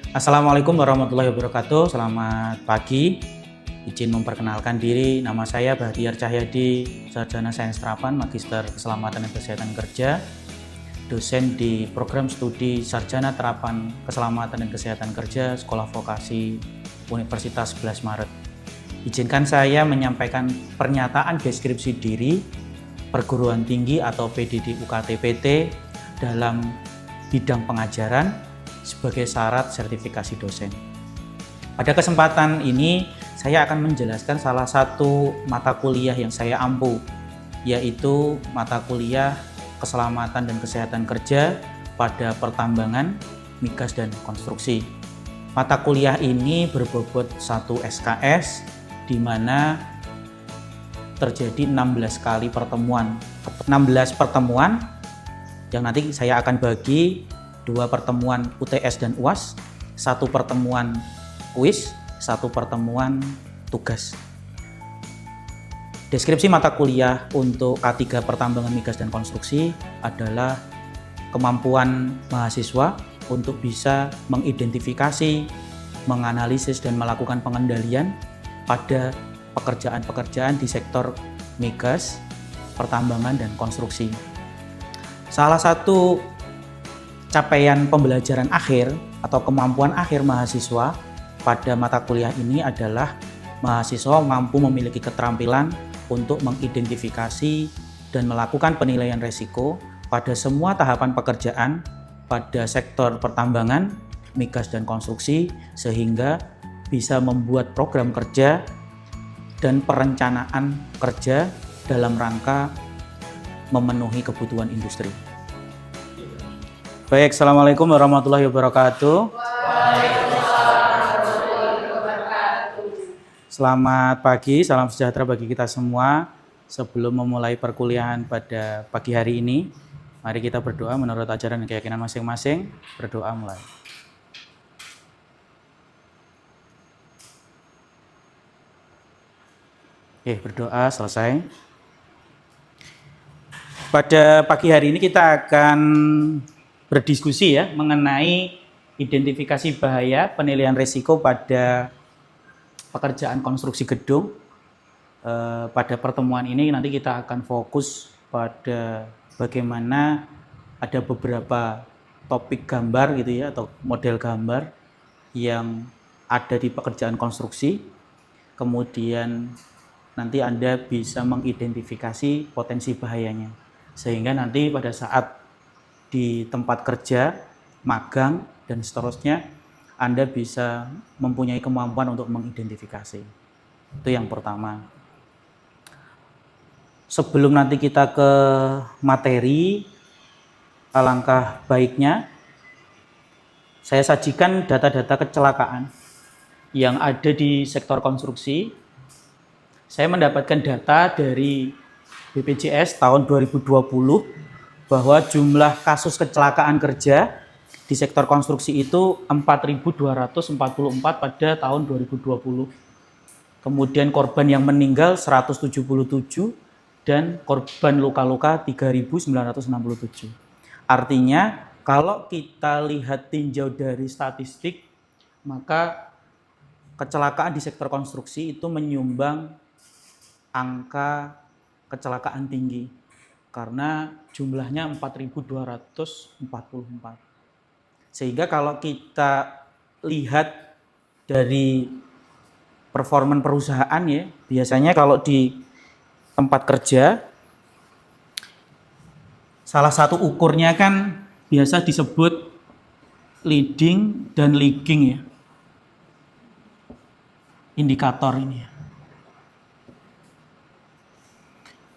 Assalamualaikum warahmatullahi wabarakatuh. Selamat pagi. Izin memperkenalkan diri. Nama saya Bahtiar Cahyadi, Sarjana Sains Terapan, Magister Keselamatan dan Kesehatan Kerja, dosen di Program Studi Sarjana Terapan Keselamatan dan Kesehatan Kerja, Sekolah Vokasi Universitas 11 Maret. Izinkan saya menyampaikan pernyataan deskripsi diri perguruan tinggi atau PDD UKT-PT dalam bidang pengajaran sebagai syarat sertifikasi dosen. Pada kesempatan ini, saya akan menjelaskan salah satu mata kuliah yang saya ampu, yaitu mata kuliah Keselamatan dan Kesehatan Kerja pada Pertambangan, Migas, dan Konstruksi. Mata kuliah ini berbobot 1 SKS, di mana terjadi 16 kali pertemuan. 16 pertemuan yang nanti saya akan bagi 2 pertemuan UTS dan UAS, 1 pertemuan kuis, 1 pertemuan tugas. Deskripsi mata kuliah untuk K3 Pertambangan, Migas, dan Konstruksi adalah kemampuan mahasiswa untuk bisa mengidentifikasi, menganalisis, dan melakukan pengendalian pada pekerjaan-pekerjaan di sektor migas, pertambangan, dan konstruksi. Salah satu capaian pembelajaran akhir atau kemampuan akhir mahasiswa pada mata kuliah ini adalah mahasiswa mampu memiliki keterampilan untuk mengidentifikasi dan melakukan penilaian risiko pada semua tahapan pekerjaan pada sektor pertambangan, migas, dan konstruksi, sehingga bisa membuat program kerja dan perencanaan kerja dalam rangka memenuhi kebutuhan industri. Baik, Assalamualaikum warahmatullahi wabarakatuh. Selamat pagi, salam sejahtera bagi kita semua. Sebelum memulai perkuliahan pada pagi hari ini, mari kita berdoa menurut ajaran dan keyakinan masing-masing. Berdoa mulai. Oke, berdoa selesai. Pada pagi hari ini kita akan berdiskusi ya mengenai identifikasi bahaya penilaian risiko pada pekerjaan konstruksi gedung. Pada pertemuan ini nanti kita akan fokus pada bagaimana ada beberapa topik gambar gitu ya, atau model gambar yang ada di pekerjaan konstruksi. Kemudian nanti Anda bisa mengidentifikasi potensi bahayanya, sehingga nanti pada saat di tempat kerja, magang, dan seterusnya, Anda bisa mempunyai kemampuan untuk mengidentifikasi. Itu yang pertama. Sebelum nanti kita ke materi, alangkah baiknya saya sajikan data-data kecelakaan yang ada di sektor konstruksi. Saya mendapatkan data dari BPJS tahun 2020 bahwa jumlah kasus kecelakaan kerja di sektor konstruksi itu 4.244 pada tahun 2020. Kemudian korban yang meninggal 177 dan korban luka-luka 3.967. Artinya kalau kita lihat tinjau dari statistik, maka kecelakaan di sektor konstruksi itu menyumbang angka kecelakaan tinggi karena jumlahnya 4.244. Sehingga kalau kita lihat dari performa perusahaan ya, biasanya kalau di tempat kerja salah satu ukurnya kan biasa disebut leading dan lagging ya. Indikator ini ya.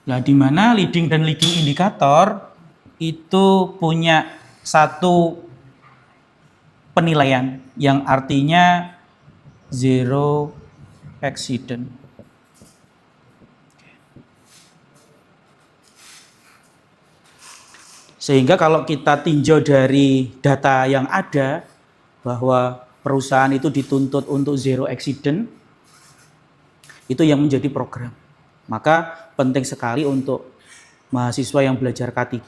Nah, di mana leading dan lagging indikator itu punya satu penilaian yang artinya zero accident. Sehingga kalau kita tinjau dari data yang ada bahwa perusahaan itu dituntut untuk zero accident, itu yang menjadi program. Maka penting sekali untuk mahasiswa yang belajar K3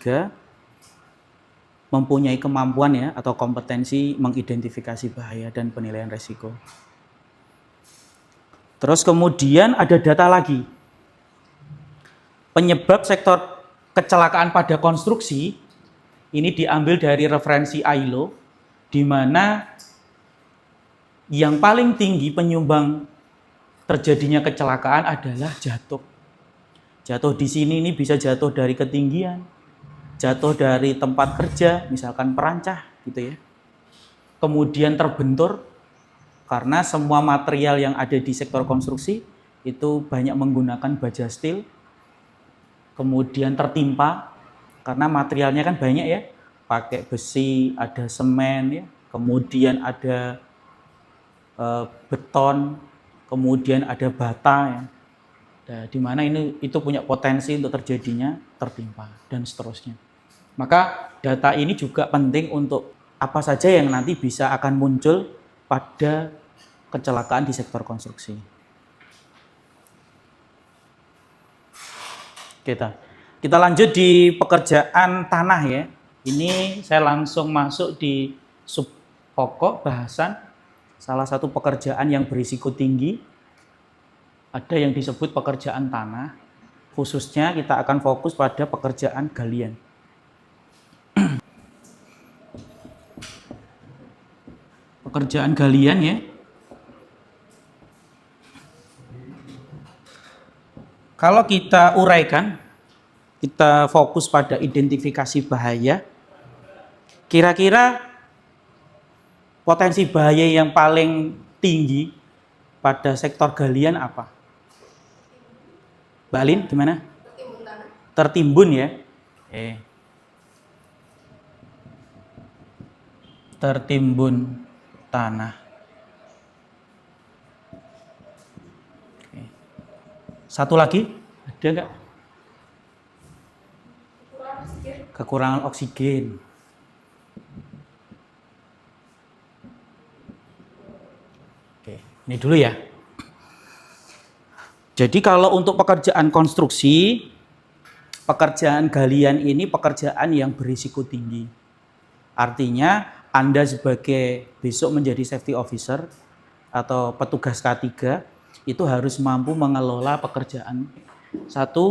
mempunyai kemampuan ya atau kompetensi mengidentifikasi bahaya dan penilaian resiko. Terus kemudian ada data lagi. Penyebab sektor kecelakaan pada konstruksi ini diambil dari referensi ILO, di mana yang paling tinggi penyumbang terjadinya kecelakaan adalah jatuh. Jatuh di sini ini bisa jatuh dari ketinggian, jatuh dari tempat kerja, misalkan perancah gitu ya. Kemudian terbentur, karena semua material yang ada di sektor konstruksi itu banyak menggunakan baja steel. Kemudian tertimpa, karena materialnya kan banyak ya, pakai besi, ada semen ya, kemudian ada beton, kemudian ada bata ya. Nah, di mana itu punya potensi untuk terjadinya tertimpa dan seterusnya. Maka data ini juga penting untuk apa saja yang nanti bisa akan muncul pada kecelakaan di sektor konstruksi. Kita lanjut di pekerjaan tanah ya. Ini saya langsung masuk di sub pokok bahasan. Salah satu pekerjaan yang berisiko tinggi, ada yang disebut pekerjaan tanah. Khususnya kita akan fokus pada pekerjaan galian. Pekerjaan galian ya. Kalau kita uraikan, kita fokus pada identifikasi bahaya. Kira-kira potensi bahaya yang paling tinggi pada sektor galian apa? Mbak Lin, gimana? Tertimbun ya. Tertimbun tanah. Satu lagi, ada nggak? Kekurangan oksigen. Oke, ini dulu ya. Jadi kalau untuk pekerjaan konstruksi, pekerjaan galian ini pekerjaan yang berisiko tinggi. Artinya Anda sebagai besok menjadi safety officer atau petugas K3 itu harus mampu mengelola pekerjaan. Salah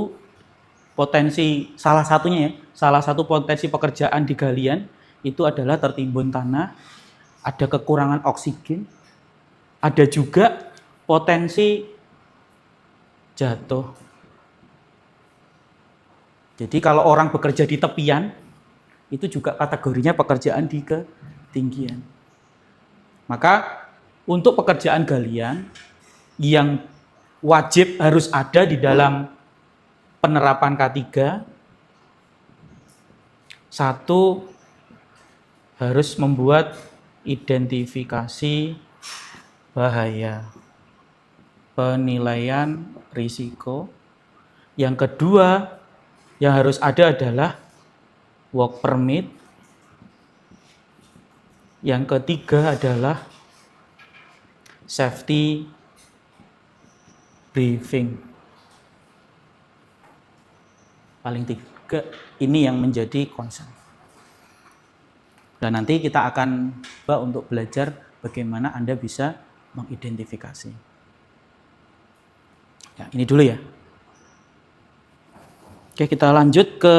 satu potensi pekerjaan di galian itu adalah tertimbun tanah, ada kekurangan oksigen, ada juga potensi jatuh. Jadi kalau orang bekerja di tepian, itu juga kategorinya pekerjaan di ketinggian. Maka untuk pekerjaan galian yang wajib harus ada di dalam penerapan K3, satu, harus membuat identifikasi bahaya, penilaian risiko. Yang kedua yang harus ada adalah work permit. Yang ketiga adalah safety briefing. Paling tiga ini yang menjadi concern. Dan nanti kita akan coba untuk belajar bagaimana Anda bisa mengidentifikasi. Ya, ini dulu ya. Oke, kita lanjut ke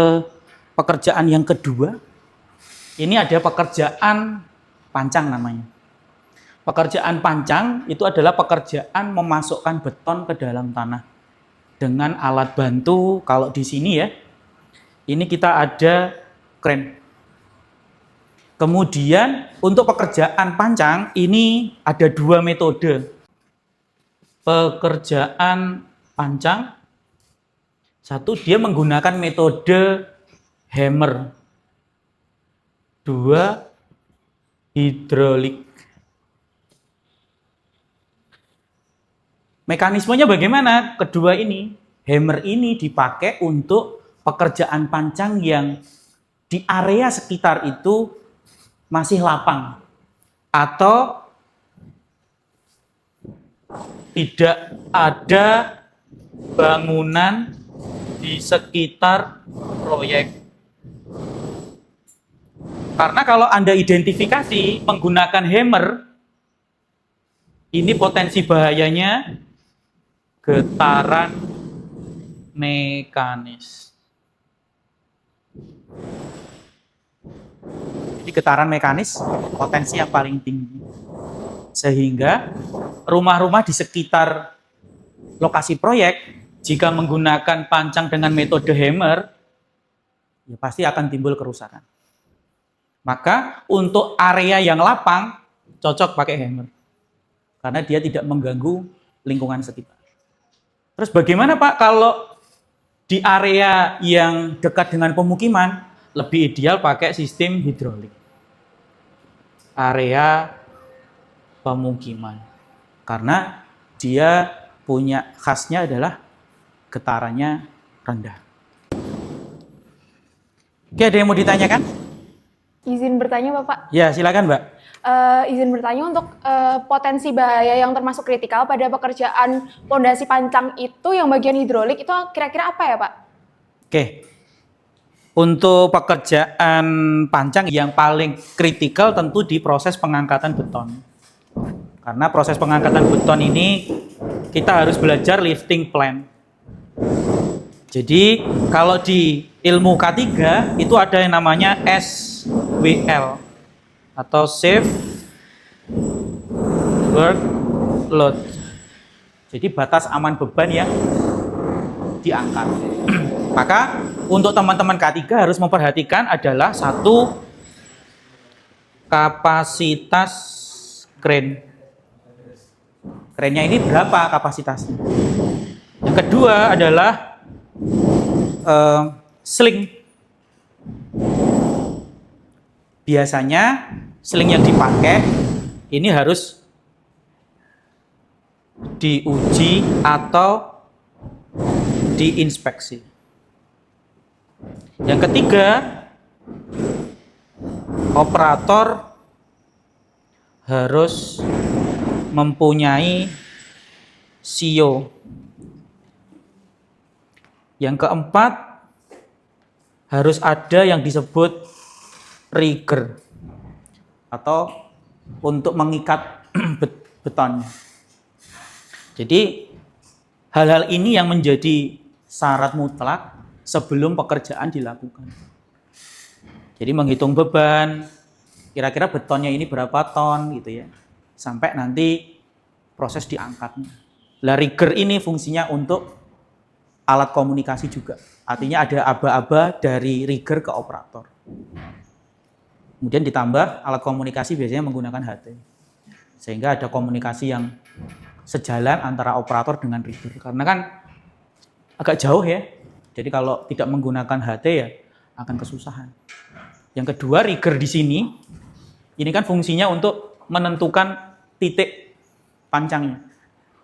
pekerjaan yang kedua. Ini ada pekerjaan pancang namanya. Pekerjaan pancang itu adalah pekerjaan memasukkan beton ke dalam tanah dengan alat bantu. Kalau di sini ya, ini kita ada kren. Kemudian untuk pekerjaan pancang ini ada dua metode. Pekerjaan pancang, satu dia menggunakan metode hammer, dua hidrolik. Mekanismenya bagaimana? Kedua ini, hammer ini dipakai untuk pekerjaan pancang yang di area sekitar itu masih lapang atau tidak ada bangunan di sekitar proyek. Karena kalau Anda identifikasi menggunakan hammer, ini potensi bahayanya getaran mekanis. Jadi getaran mekanis potensi yang paling tinggi. Sehingga rumah-rumah di sekitar lokasi proyek, jika menggunakan pancang dengan metode hammer, ya pasti akan timbul kerusakan. Maka untuk area yang lapang, cocok pakai hammer. Karena dia tidak mengganggu lingkungan sekitar. Terus bagaimana Pak kalau di area yang dekat dengan pemukiman, lebih ideal pakai sistem hidrolik. Area pemukiman. Karena dia punya khasnya adalah getarannya rendah. Oke, ada yang mau ditanyakan? Izin bertanya Bapak. Ya, silakan Mbak. Izin bertanya untuk potensi bahaya yang termasuk kritikal pada pekerjaan pondasi pancang itu yang bagian hidrolik itu kira-kira apa ya Pak? Oke. Untuk pekerjaan pancang yang paling kritikal tentu di proses pengangkatan beton. Karena proses pengangkatan beton ini kita harus belajar lifting plan. Jadi kalau di ilmu K3 itu ada yang namanya SWL atau Safe Work Load. Jadi batas aman beban yang diangkat. Maka untuk teman-teman K3 harus memperhatikan adalah satu, kapasitas crane. Crane-nya ini berapa kapasitasnya? Yang kedua adalah sling. Biasanya sling yang dipakai ini harus diuji atau diinspeksi. Yang ketiga, operator harus mempunyai CEO. Yang keempat, harus ada yang disebut rigger atau untuk mengikat betonnya. Jadi hal-hal ini yang menjadi syarat mutlak sebelum pekerjaan dilakukan. Jadi menghitung beban, kira-kira betonnya ini berapa ton gitu ya, sampai nanti proses diangkatnya. Lah rigger ini fungsinya untuk alat komunikasi juga. Artinya ada aba-aba dari rigger ke operator. Kemudian ditambah alat komunikasi biasanya menggunakan HT. Sehingga ada komunikasi yang sejalan antara operator dengan rigger. Karena kan agak jauh ya. Jadi kalau tidak menggunakan HT ya akan kesusahan. Yang kedua, rigger di sini ini kan fungsinya untuk menentukan titik pancangnya.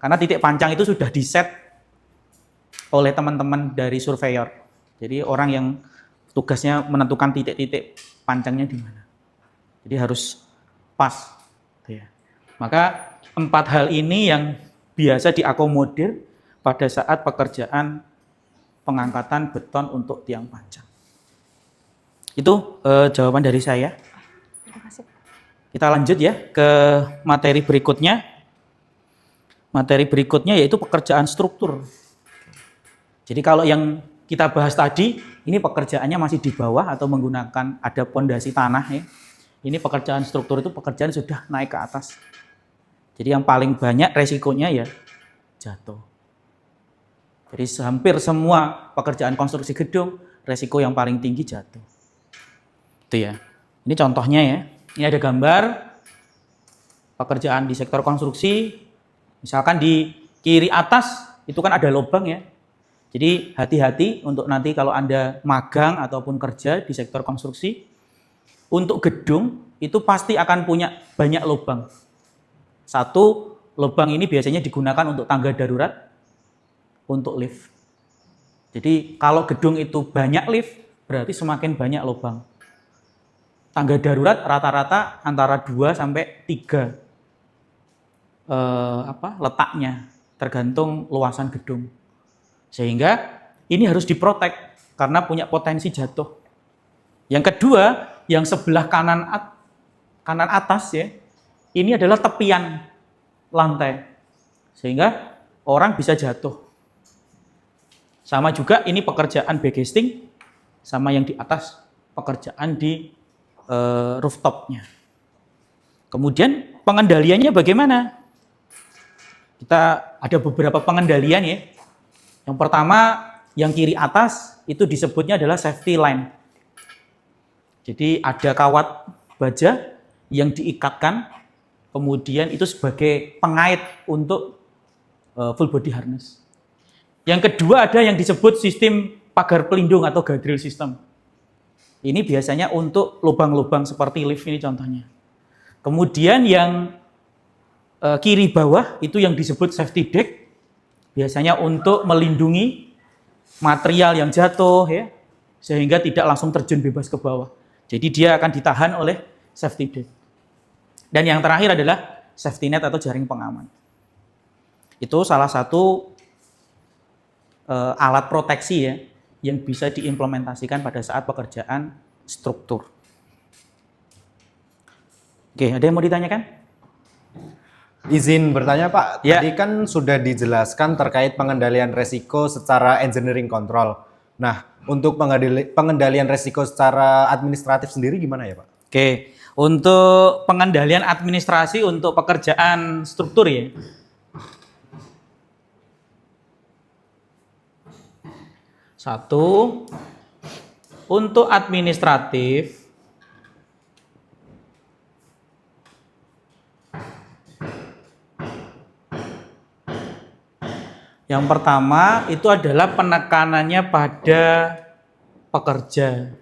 Karena titik pancang itu sudah diset oleh teman-teman dari surveyor. Jadi orang yang tugasnya menentukan titik-titik pancangnya di mana. Jadi harus pas. Ya. Maka 4 hal ini yang biasa diakomodir pada saat pekerjaan pengangkatan beton untuk tiang pancang. Itu jawaban dari saya. Terima kasih. Kita lanjut ya ke materi berikutnya. Materi berikutnya yaitu pekerjaan struktur. Jadi kalau yang kita bahas tadi, ini pekerjaannya masih di bawah atau menggunakan ada pondasi tanah ya. Ini pekerjaan struktur itu pekerjaan sudah naik ke atas. Jadi yang paling banyak resikonya ya jatuh. Jadi hampir semua pekerjaan konstruksi gedung, resiko yang paling tinggi jatuh. Itu ya. Ini contohnya ya. Ini ada gambar pekerjaan di sektor konstruksi. Misalkan di kiri atas itu kan ada lubang ya. Jadi hati-hati untuk nanti kalau Anda magang ataupun kerja di sektor konstruksi, untuk gedung itu pasti akan punya banyak lubang. Satu, lubang ini biasanya digunakan untuk tangga darurat, untuk lift. Jadi kalau gedung itu banyak lift, berarti semakin banyak lubang. Tangga darurat rata-rata antara 2 sampai 3 letaknya, tergantung luasan gedung. Sehingga ini harus diprotek karena punya potensi jatuh. Yang kedua, yang sebelah kanan atas ya, ini adalah tepian lantai. Sehingga orang bisa jatuh. Sama juga ini pekerjaan backcasting, sama yang di atas pekerjaan di rooftopnya. Kemudian pengendaliannya bagaimana? Kita ada beberapa pengendalian ya. Yang pertama, yang kiri atas itu disebutnya adalah safety line. Jadi ada kawat baja yang diikatkan, kemudian itu sebagai pengait untuk full body harness. Yang kedua ada yang disebut sistem pagar pelindung atau guardrail system. Ini biasanya untuk lubang-lubang seperti lift ini contohnya. Kemudian yang kiri bawah itu yang disebut safety deck, biasanya untuk melindungi material yang jatuh ya, sehingga tidak langsung terjun bebas ke bawah. Jadi dia akan ditahan oleh safety deck. Dan yang terakhir adalah safety net atau jaring pengaman. Itu salah satu alat proteksi ya yang bisa diimplementasikan pada saat pekerjaan struktur. Oke, ada yang mau ditanyakan? Izin bertanya Pak, Ya. tadi kan sudah dijelaskan terkait pengendalian resiko secara engineering control. Nah, untuk pengendalian resiko secara administratif sendiri gimana ya Pak? Oke, untuk pengendalian administrasi untuk pekerjaan struktur ya. Satu, untuk administratif, yang pertama itu adalah penekanannya pada pekerja.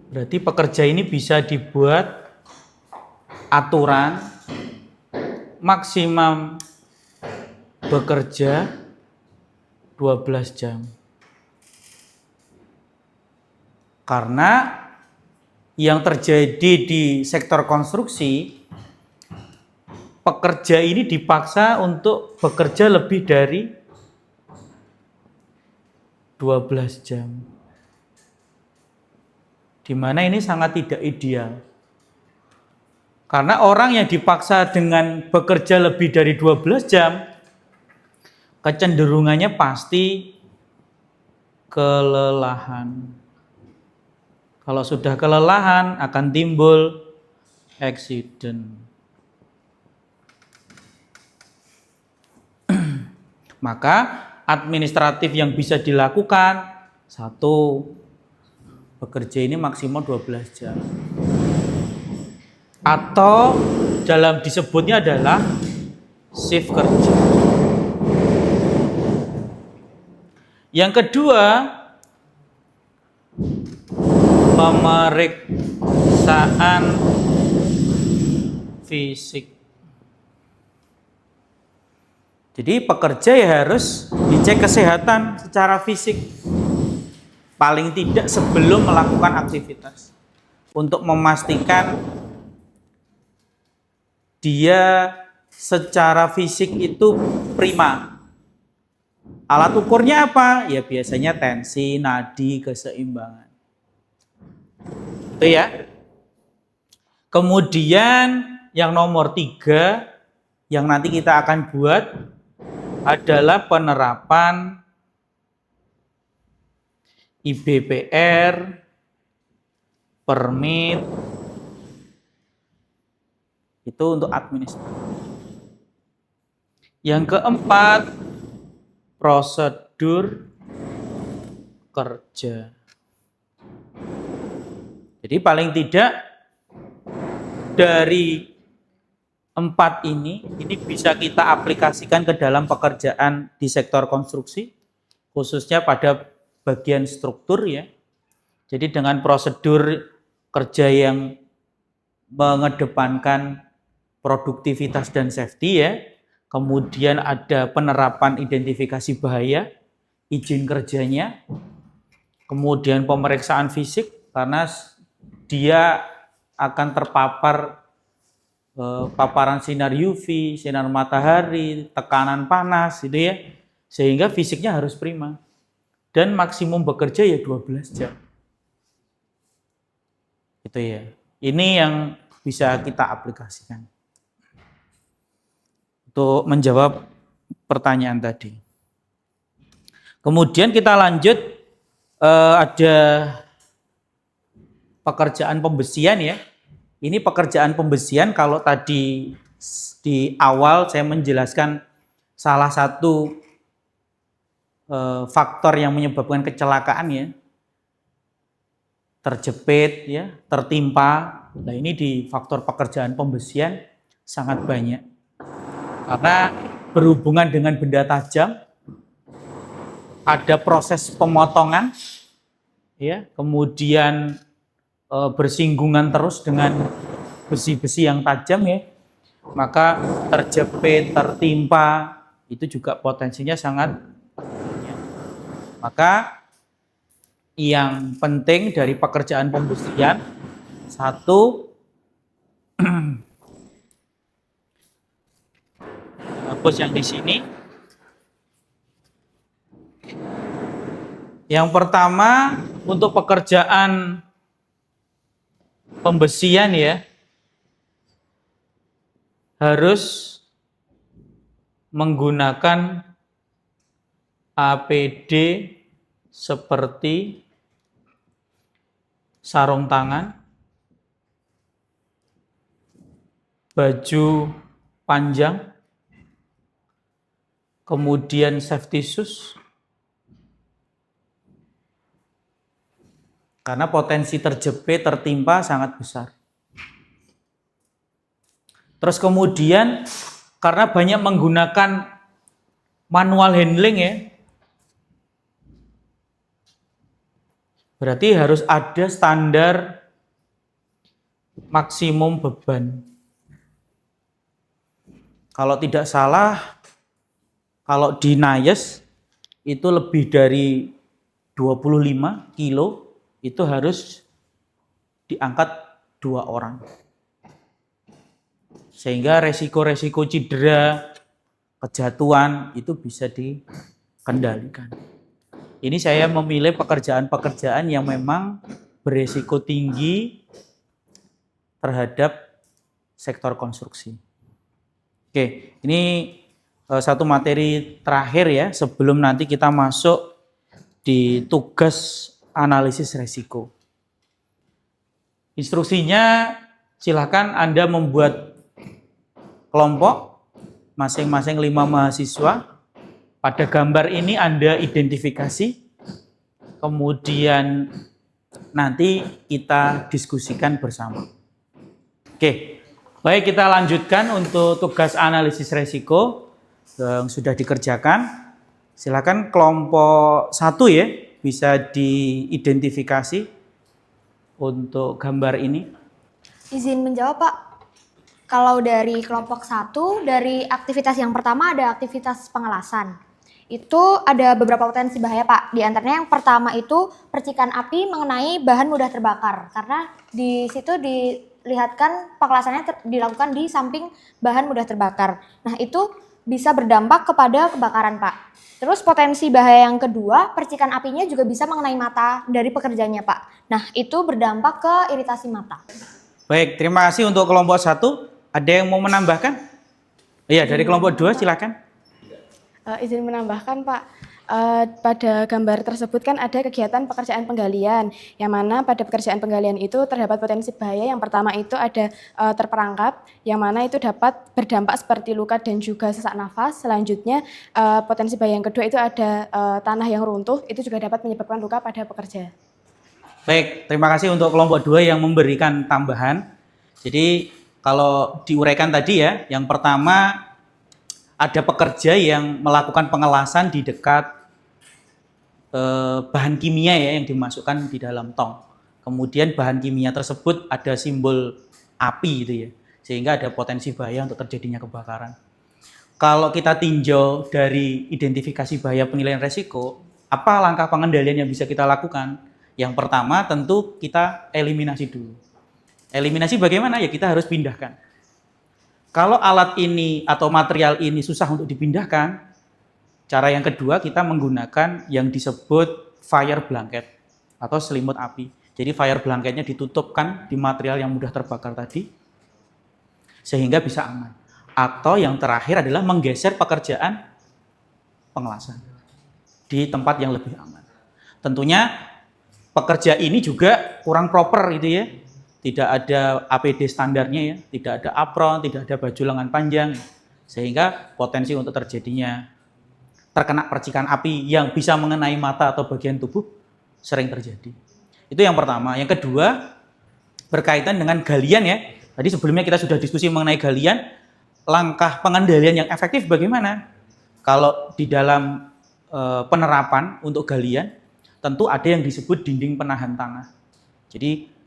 Berarti pekerja ini bisa dibuat aturan maksimum bekerja 12 jam. Karena yang terjadi di sektor konstruksi, pekerja ini dipaksa untuk bekerja lebih dari 12 jam. Di mana ini sangat tidak ideal. Karena orang yang dipaksa dengan bekerja lebih dari 12 jam, kecenderungannya pasti kelelahan. Kalau sudah kelelahan akan timbul accident. Maka administratif yang bisa dilakukan, satu, bekerja ini maksimal 12 jam. Atau dalam disebutnya adalah shift kerja. Yang kedua, pemeriksaan fisik. Jadi pekerja ya harus dicek kesehatan secara fisik. Paling tidak sebelum melakukan aktivitas. Untuk memastikan dia secara fisik itu prima. Alat ukurnya apa? Ya biasanya tensi, nadi, keseimbangan. Itu ya. Kemudian yang nomor 3 yang nanti kita akan buat adalah penerapan IBPR, permit, itu untuk administrasi. Yang keempat, prosedur kerja. Jadi paling tidak dari 4 ini bisa kita aplikasikan ke dalam pekerjaan di sektor konstruksi, khususnya pada bagian struktur ya. Jadi dengan prosedur kerja yang mengedepankan produktivitas dan safety ya. Kemudian ada penerapan identifikasi bahaya, izin kerjanya, kemudian pemeriksaan fisik karena dia akan terpapar paparan sinar UV, sinar matahari, tekanan panas gitu ya. Sehingga fisiknya harus prima. Dan maksimum bekerja ya 12 jam. Gitu ya. Ini yang bisa kita aplikasikan untuk menjawab pertanyaan tadi. Kemudian kita lanjut, ada pekerjaan pembesian ya. Ini pekerjaan pembesian, kalau tadi di awal saya menjelaskan salah satu faktor yang menyebabkan kecelakaan ya, terjepit ya, tertimpa. Nah, ini di faktor pekerjaan pembesian sangat banyak. Karena berhubungan dengan benda tajam, ada proses pemotongan ya, kemudian bersinggungan terus dengan besi-besi yang tajam ya, maka terjepit, tertimpa, itu juga potensinya sangat banyak. Maka yang penting dari pekerjaan pembesian, satu, hapus yang di sini. Yang pertama, untuk pekerjaan pembesian ya, harus menggunakan APD seperti sarung tangan, baju panjang, kemudian safety shoes, karena potensi terjepit, tertimpa sangat besar. Terus kemudian karena banyak menggunakan manual handling ya, berarti harus ada standar maksimum beban. Kalau tidak salah, kalau di Nayes itu lebih dari 25 kilo itu harus diangkat 2 orang. Sehingga resiko-resiko cedera, kejatuhan itu bisa dikendalikan. Ini saya memilih pekerjaan-pekerjaan yang memang beresiko tinggi terhadap sektor konstruksi. Oke, ini satu materi terakhir ya, sebelum nanti kita masuk di tugas analisis resiko. Instruksinya silakan Anda membuat kelompok, masing-masing 5 mahasiswa. Pada gambar ini Anda identifikasi, kemudian nanti kita diskusikan bersama. Oke, baik, kita lanjutkan untuk tugas analisis resiko yang sudah dikerjakan. Silakan kelompok 1 ya, bisa diidentifikasi untuk gambar ini. Izin menjawab, Pak. Kalau dari kelompok 1, dari aktivitas yang pertama ada aktivitas pengelasan. Itu ada beberapa potensi bahaya, Pak. Di antaranya yang pertama itu percikan api mengenai bahan mudah terbakar. Karena di situ dilihatkan pengelasannya dilakukan di samping bahan mudah terbakar. Nah, itu bisa berdampak kepada kebakaran, Pak. Terus potensi bahaya yang kedua, percikan apinya juga bisa mengenai mata dari pekerjanya, Pak. Nah, itu berdampak ke iritasi mata. Baik, terima kasih untuk kelompok 1. Ada yang mau menambahkan? Iya, dari kelompok 2 silakan. Izin menambahkan, Pak. Pada gambar tersebut kan ada kegiatan pekerjaan penggalian, yang mana pada pekerjaan penggalian itu terdapat potensi bahaya. Yang pertama itu ada terperangkap, yang mana itu dapat berdampak seperti luka dan juga sesak nafas. Selanjutnya potensi bahaya yang kedua itu ada tanah yang runtuh, itu juga dapat menyebabkan luka pada pekerja. Baik, terima kasih untuk kelompok 2 yang memberikan tambahan. Jadi kalau diuraikan tadi ya, yang pertama ada pekerja yang melakukan pengelasan di dekat bahan kimia ya yang dimasukkan di dalam tong. Kemudian bahan kimia tersebut ada simbol api gitu ya, sehingga ada potensi bahaya untuk terjadinya kebakaran. Kalau kita tinjau dari identifikasi bahaya penilaian resiko, apa langkah pengendalian yang bisa kita lakukan? Yang pertama tentu kita eliminasi dulu. Eliminasi bagaimana? Ya kita harus pindahkan. Kalau alat ini atau material ini susah untuk dipindahkan, cara yang kedua kita menggunakan yang disebut fire blanket atau selimut api. Jadi fire blanketnya ditutupkan di material yang mudah terbakar tadi, sehingga bisa aman. Atau yang terakhir adalah menggeser pekerjaan pengelasan di tempat yang lebih aman. Tentunya pekerja ini juga kurang proper gitu ya. Tidak ada APD standarnya ya, tidak ada apron, tidak ada baju lengan panjang, sehingga potensi untuk terjadinya terkena percikan api yang bisa mengenai mata atau bagian tubuh sering terjadi. Itu yang pertama. Yang kedua, berkaitan dengan galian ya. Tadi sebelumnya kita sudah diskusi mengenai galian, langkah pengendalian yang efektif bagaimana? Kalau di dalam penerapan untuk galian, tentu ada yang disebut dinding penahan tanah. Jadi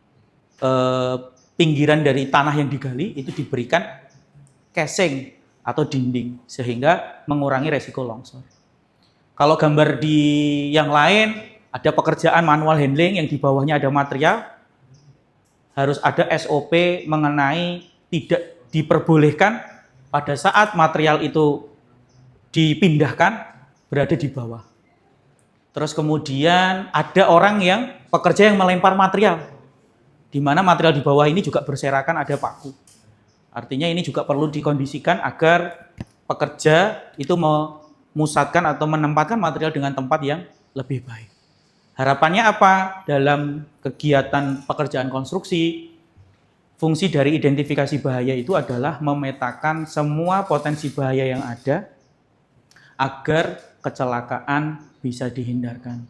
pinggiran dari tanah yang digali itu diberikan casing atau dinding sehingga mengurangi resiko longsor. Kalau gambar di yang lain ada pekerjaan manual handling yang di bawahnya ada material, harus ada SOP mengenai tidak diperbolehkan pada saat material itu dipindahkan berada di bawah. Terus kemudian ada orang yang pekerja yang melempar material, di mana material di bawah ini juga berserakan ada paku. Artinya ini juga perlu dikondisikan agar pekerja itu memusatkan atau menempatkan material dengan tempat yang lebih baik. Harapannya apa? Dalam kegiatan pekerjaan konstruksi, fungsi dari identifikasi bahaya itu adalah memetakan semua potensi bahaya yang ada agar kecelakaan bisa dihindarkan.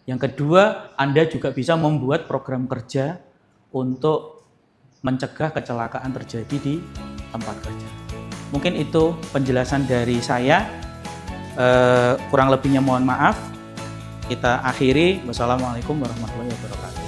Yang kedua, Anda juga bisa membuat program kerja untuk mencegah kecelakaan terjadi di tempat kerja. Mungkin itu penjelasan dari saya. Kurang lebihnya mohon maaf. Kita akhiri. Wassalamualaikum warahmatullahi wabarakatuh.